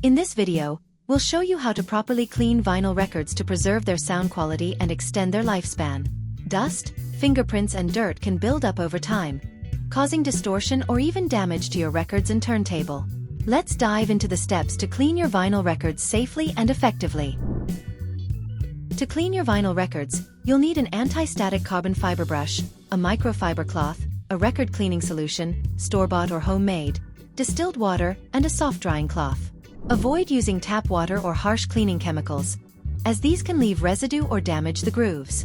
In this video, we'll show you how to properly clean vinyl records to preserve their sound quality and extend their lifespan. Dust, fingerprints and dirt can build up over time, causing distortion or even damage to your records and turntable. Let's dive into the steps to clean your vinyl records safely and effectively. To clean your vinyl records, you'll need an anti-static carbon fiber brush, a microfiber cloth, a record cleaning solution, store-bought or homemade, distilled water, and a soft drying cloth. Avoid using tap water or harsh cleaning chemicals, as these can leave residue or damage the grooves.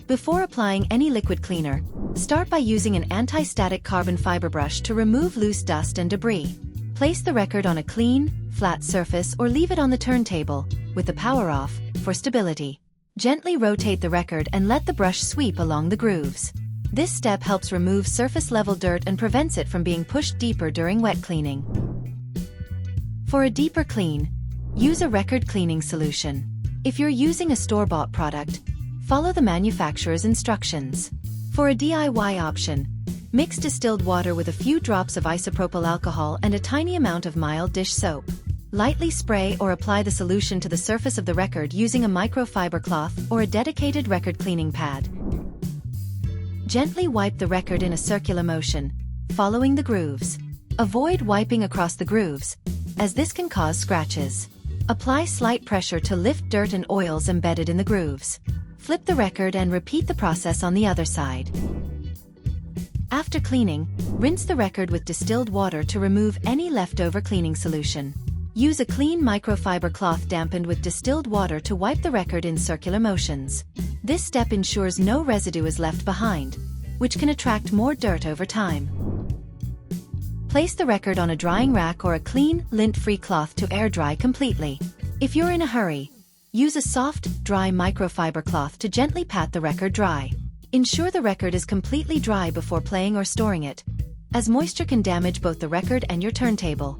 Before applying any liquid cleaner, start by using an anti-static carbon fiber brush to remove loose dust and debris. Place the record on a clean, flat surface or leave it on the turntable, with the power off, for stability. Gently rotate the record and let the brush sweep along the grooves. This step helps remove surface-level dirt and prevents it from being pushed deeper during wet cleaning. For a deeper clean, use a record cleaning solution. If you're using a store-bought product, follow the manufacturer's instructions. For a DIY option, mix distilled water with a few drops of isopropyl alcohol and a tiny amount of mild dish soap. Lightly spray or apply the solution to the surface of the record using a microfiber cloth or a dedicated record cleaning pad. Gently wipe the record in a circular motion, following the grooves. Avoid wiping across the grooves, as this can cause scratches. Apply slight pressure to lift dirt and oils embedded in the grooves. Flip the record and repeat the process on the other side. After cleaning, rinse the record with distilled water to remove any leftover cleaning solution. Use a clean microfiber cloth dampened with distilled water to wipe the record in circular motions. This step ensures no residue is left behind, which can attract more dirt over time. Place the record on a drying rack or a clean, lint-free cloth to air dry completely. If you're in a hurry, use a soft, dry microfiber cloth to gently pat the record dry. Ensure the record is completely dry before playing or storing it, as moisture can damage both the record and your turntable.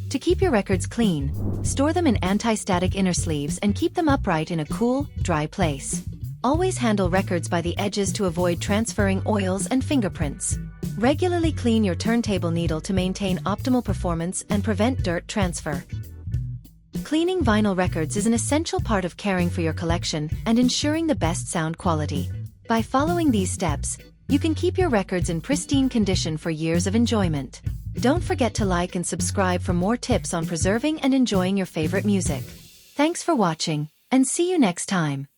To keep your records clean, store them in anti-static inner sleeves and keep them upright in a cool, dry place. Always handle records by the edges to avoid transferring oils and fingerprints. Regularly clean your turntable needle to maintain optimal performance and prevent dirt transfer. Cleaning vinyl records is an essential part of caring for your collection and ensuring the best sound quality. By following these steps, you can keep your records in pristine condition for years of enjoyment. Don't forget to like and subscribe for more tips on preserving and enjoying your favorite music. Thanks for watching, and see you next time.